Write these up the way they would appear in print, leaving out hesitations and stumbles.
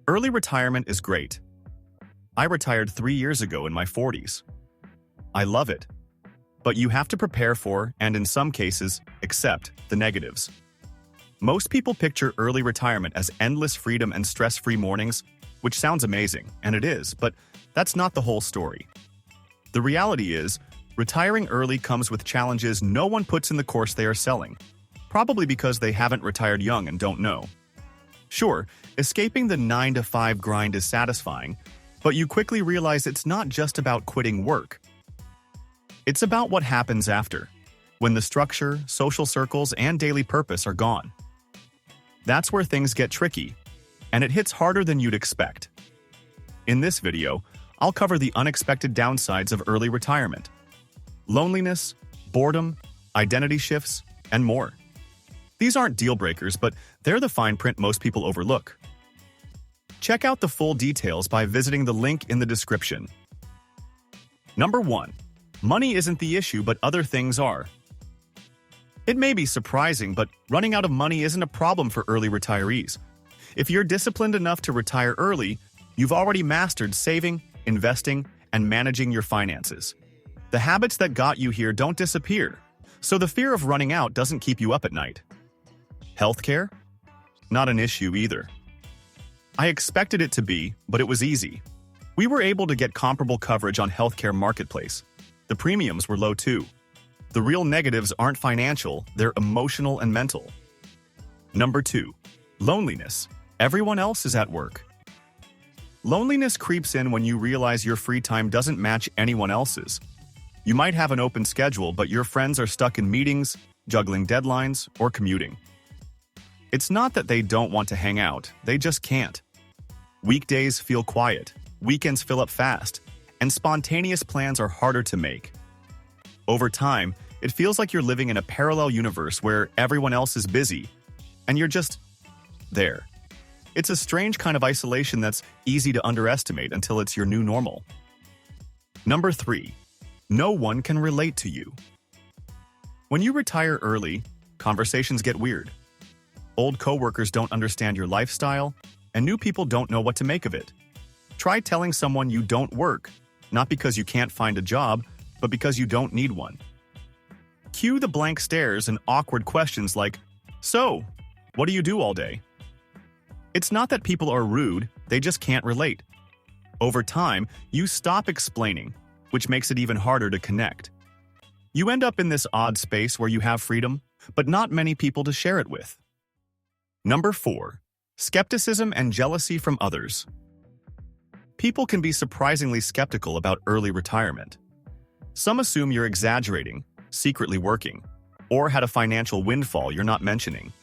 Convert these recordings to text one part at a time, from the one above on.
Early retirement is great. I retired 3 years ago in my 40s. I love it. But you have to prepare for, and in some cases, accept, the negatives. Most people picture early retirement as endless freedom and stress-free mornings, which sounds amazing, and it is, but that's not the whole story. The reality is, retiring early comes with challenges no one puts in the course they are selling, probably because they haven't retired young and don't know. Sure, escaping the 9-to-5 grind is satisfying, but you quickly realize it's not just about quitting work. It's about what happens after, when the structure, social circles, and daily purpose are gone. That's where things get tricky, and it hits harder than you'd expect. In this video, I'll cover the unexpected downsides of early retirement: loneliness, boredom, identity shifts, and more. These aren't deal breakers, but they're the fine print most people overlook. Check out the full details by visiting the link in the description. Number 1. Money isn't the issue, but other things are. It may be surprising, but running out of money isn't a problem for early retirees. If you're disciplined enough to retire early, you've already mastered saving, investing, and managing your finances. The habits that got you here don't disappear, so the fear of running out doesn't keep you up at night. Healthcare? Not an issue either. I expected it to be, but it was easy. We were able to get comparable coverage on Healthcare Marketplace. The premiums were low too. The real negatives aren't financial, they're emotional and mental. Number 2. Loneliness. Everyone else is at work. Loneliness creeps in when you realize your free time doesn't match anyone else's. You might have an open schedule, but your friends are stuck in meetings, juggling deadlines, or commuting. It's not that they don't want to hang out, they just can't. Weekdays feel quiet, weekends fill up fast, and spontaneous plans are harder to make. Over time, it feels like you're living in a parallel universe where everyone else is busy, and you're just there. It's a strange kind of isolation that's easy to underestimate until it's your new normal. Number 3. No one can relate to you. When you retire early, conversations get weird. Old coworkers don't understand your lifestyle, and new people don't know what to make of it. Try telling someone you don't work, not because you can't find a job, but because you don't need one. Cue the blank stares and awkward questions like, "So, what do you do all day?" It's not that people are rude, they just can't relate. Over time, you stop explaining, which makes it even harder to connect. You end up in this odd space where you have freedom, but not many people to share it with. Number 4. Skepticism and jealousy from others. People can be surprisingly skeptical about early retirement. Some assume you're exaggerating, secretly working, or had a financial windfall you're not mentioning.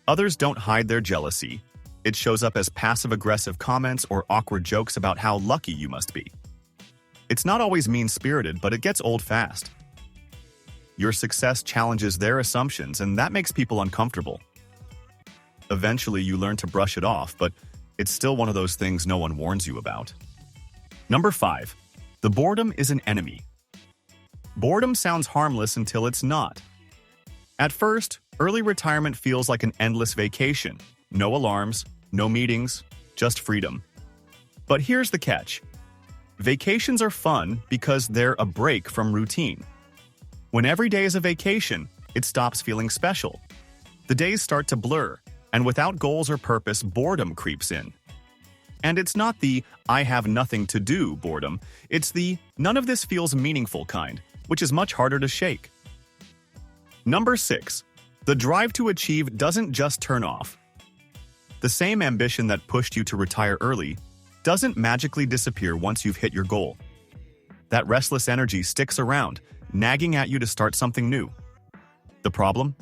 Others don't hide their jealousy. It shows up as passive-aggressive comments or awkward jokes about how lucky you must be. It's not always mean-spirited, but it gets old fast. Your success challenges their assumptions, and that makes people uncomfortable. Eventually, you learn to brush it off, but it's still one of those things no one warns you about. Number 5. The boredom is an enemy. Boredom sounds harmless until it's not. At first, early retirement feels like an endless vacation. No alarms, no meetings, just freedom. But here's the catch. Vacations are fun because they're a break from routine. When every day is a vacation, it stops feeling special. The days start to blur, and without goals or purpose, boredom creeps in. And it's not the "I have nothing to do" boredom, it's the "none of this feels meaningful" kind, which is much harder to shake. Number 6. The drive to achieve doesn't just turn off. The same ambition that pushed you to retire early doesn't magically disappear once you've hit your goal. That restless energy sticks around, nagging at you to start something new. The problem?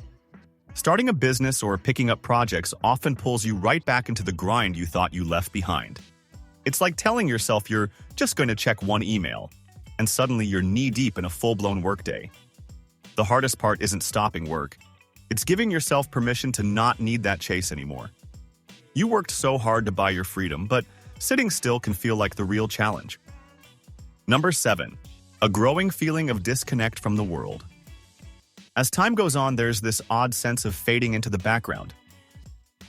Starting a business or picking up projects often pulls you right back into the grind you thought you left behind. It's like telling yourself you're just going to check one email, and suddenly you're knee-deep in a full-blown workday. The hardest part isn't stopping work. It's giving yourself permission to not need that chase anymore. You worked so hard to buy your freedom, but sitting still can feel like the real challenge. Number 7. A growing feeling of disconnect from the world. As time goes on, there's this odd sense of fading into the background.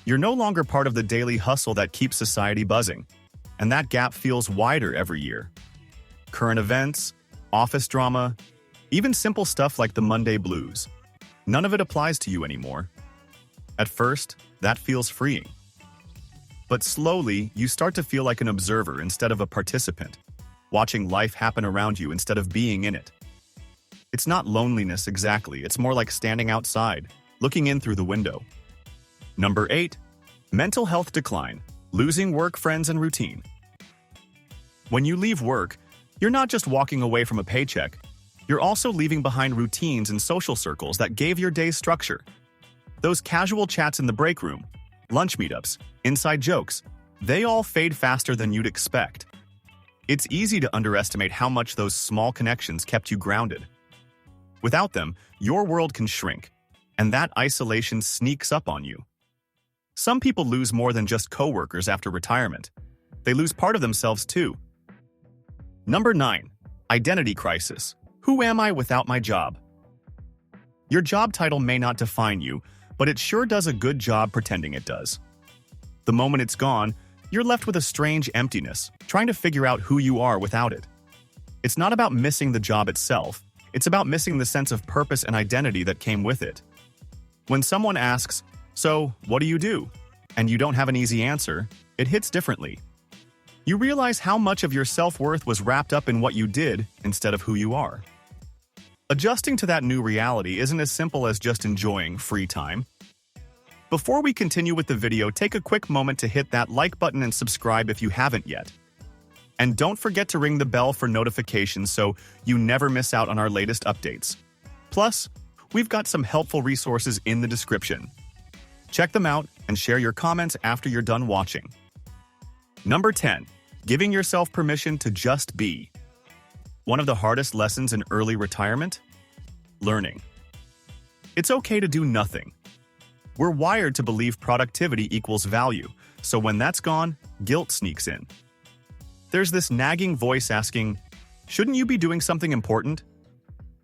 You're no longer part of the daily hustle that keeps society buzzing, and that gap feels wider every year. Current events, office drama, even simple stuff like the Monday blues. None of it applies to you anymore. At first, that feels freeing. But slowly, you start to feel like an observer instead of a participant, watching life happen around you instead of being in it. It's not loneliness exactly, it's more like standing outside, looking in through the window. Number 8. Mental health decline, losing work, friends, and routine. When you leave work, you're not just walking away from a paycheck, you're also leaving behind routines and social circles that gave your day structure. Those casual chats in the break room, lunch meetups, inside jokes, they all fade faster than you'd expect. It's easy to underestimate how much those small connections kept you grounded. Without them, your world can shrink, and that isolation sneaks up on you. Some people lose more than just coworkers after retirement. They lose part of themselves too. Number 9. Identity crisis. Who am I without my job? Your job title may not define you, but it sure does a good job pretending it does. The moment it's gone, you're left with a strange emptiness, trying to figure out who you are without it. It's not about missing the job itself, it's about missing the sense of purpose and identity that came with it. When someone asks, "So, what do you do?" and you don't have an easy answer, it hits differently. You realize how much of your self-worth was wrapped up in what you did instead of who you are. Adjusting to that new reality isn't as simple as just enjoying free time. Before we continue with the video, take a quick moment to hit that like button and subscribe if you haven't yet. And don't forget to ring the bell for notifications so you never miss out on our latest updates. Plus, we've got some helpful resources in the description. Check them out and share your comments after you're done watching. Number 10. Giving yourself permission to just be. One of the hardest lessons in early retirement? Learning. It's okay to do nothing. We're wired to believe productivity equals value, so when that's gone, guilt sneaks in. There's this nagging voice asking, "Shouldn't you be doing something important?"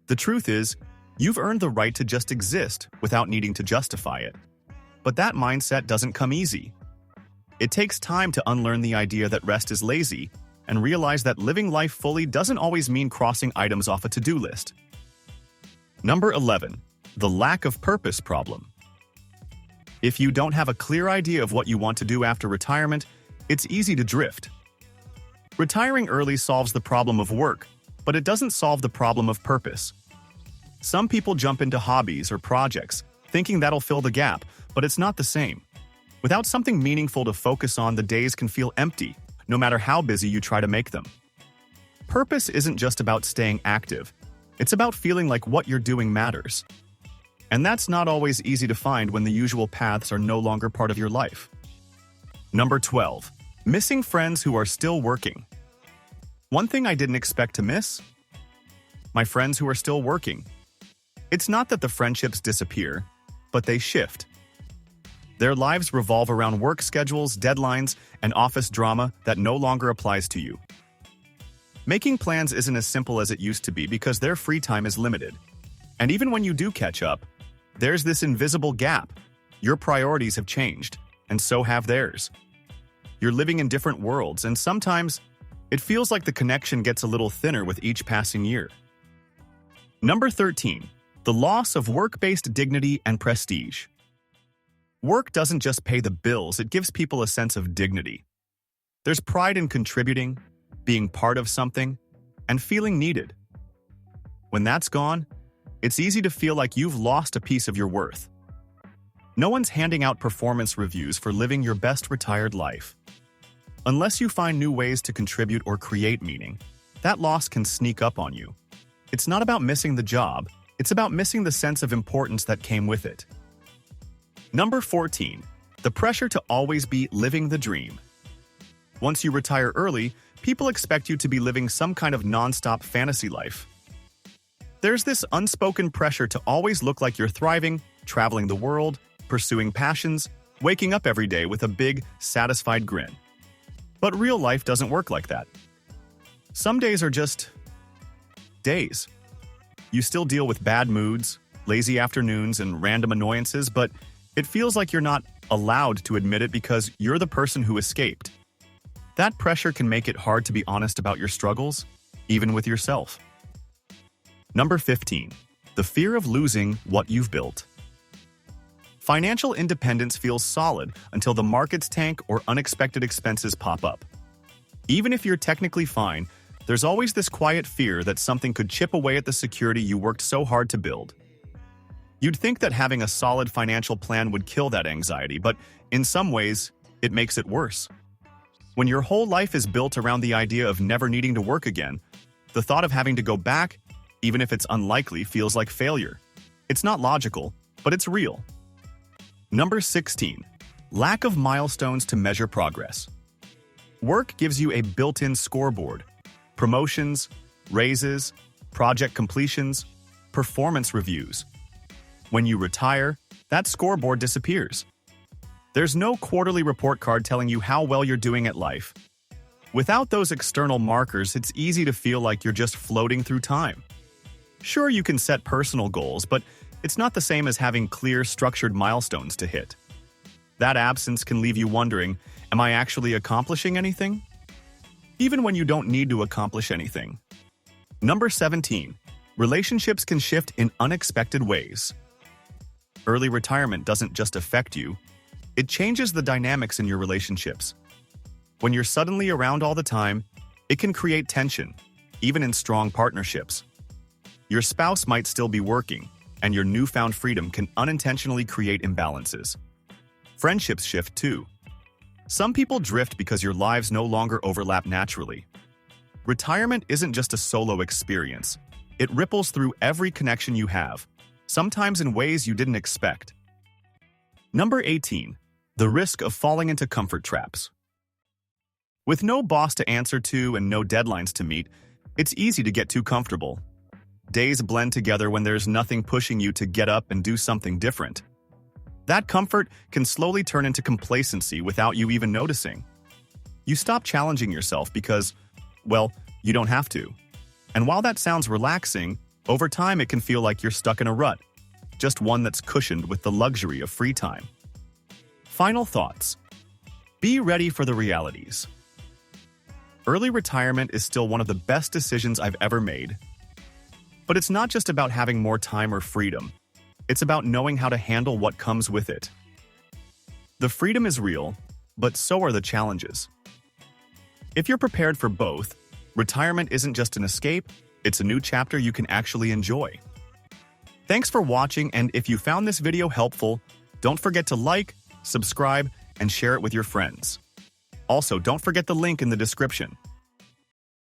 The truth is, you've earned the right to just exist without needing to justify it. But that mindset doesn't come easy. It takes time to unlearn the idea that rest is lazy and realize that living life fully doesn't always mean crossing items off a to-do list. Number 11. The lack of purpose problem. If you don't have a clear idea of what you want to do after retirement, it's easy to drift. Retiring early solves the problem of work, but it doesn't solve the problem of purpose. Some people jump into hobbies or projects, thinking that'll fill the gap, but it's not the same. Without something meaningful to focus on, the days can feel empty, no matter how busy you try to make them. Purpose isn't just about staying active. It's about feeling like what you're doing matters. And that's not always easy to find when the usual paths are no longer part of your life. Number 12. Missing friends who are still working. One thing I didn't expect to miss? My friends who are still working. It's not that the friendships disappear, but they shift. Their lives revolve around work schedules, deadlines, and office drama that no longer applies to you. Making plans isn't as simple as it used to be because their free time is limited. And even when you do catch up, there's this invisible gap. Your priorities have changed, and so have theirs. You're living in different worlds, and sometimes it feels like the connection gets a little thinner with each passing year. Number 13. The loss of work-based dignity and prestige. Work doesn't just pay the bills, it gives people a sense of dignity. There's pride in contributing, being part of something, and feeling needed. When that's gone, it's easy to feel like you've lost a piece of your worth. No one's handing out performance reviews for living your best retired life. Unless you find new ways to contribute or create meaning, that loss can sneak up on you. It's not about missing the job, it's about missing the sense of importance that came with it. Number 14. The pressure to always be living the dream. Once you retire early, people expect you to be living some kind of non-stop fantasy life. There's this unspoken pressure to always look like you're thriving, traveling the world, pursuing passions, waking up every day with a big, satisfied grin. But real life doesn't work like that. Some days are just days. You still deal with bad moods, lazy afternoons, and random annoyances, but it feels like you're not allowed to admit it because you're the person who escaped. That pressure can make it hard to be honest about your struggles, even with yourself. Number 15. The fear of losing what you've built. Financial independence feels solid until the markets tank or unexpected expenses pop up. Even if you're technically fine, there's always this quiet fear that something could chip away at the security you worked so hard to build. You'd think that having a solid financial plan would kill that anxiety, but in some ways, it makes it worse. When your whole life is built around the idea of never needing to work again, the thought of having to go back, even if it's unlikely, feels like failure. It's not logical, but it's real. Number 16. Lack of milestones to measure progress. Work gives you a built-in scoreboard. Promotions, raises, project completions, performance reviews. When you retire, that scoreboard disappears. There's no quarterly report card telling you how well you're doing at life. Without those external markers, it's easy to feel like you're just floating through time. Sure, you can set personal goals, but it's not the same as having clear, structured milestones to hit. That absence can leave you wondering, am I actually accomplishing anything? Even when you don't need to accomplish anything. Number 17. Relationships can shift in unexpected ways. Early retirement doesn't just affect you, it changes the dynamics in your relationships. When you're suddenly around all the time, it can create tension, even in strong partnerships. Your spouse might still be working, and your newfound freedom can unintentionally create imbalances. Friendships shift too. Some people drift because your lives no longer overlap naturally. Retirement isn't just a solo experience. It ripples through every connection you have, sometimes in ways you didn't expect. Number 18. The risk of falling into comfort traps. With no boss to answer to and no deadlines to meet, it's easy to get too comfortable. Days blend together when there's nothing pushing you to get up and do something different. That comfort can slowly turn into complacency without you even noticing. You stop challenging yourself because, well, you don't have to. And while that sounds relaxing, over time it can feel like you're stuck in a rut, just one that's cushioned with the luxury of free time. Final thoughts. Be ready for the realities. Early retirement is still one of the best decisions I've ever made. But it's not just about having more time or freedom. It's about knowing how to handle what comes with it. The freedom is real, but so are the challenges. If you're prepared for both, retirement isn't just an escape, it's a new chapter you can actually enjoy. Thanks for watching, and if you found this video helpful, don't forget to like, subscribe, and share it with your friends. Also, don't forget the link in the description.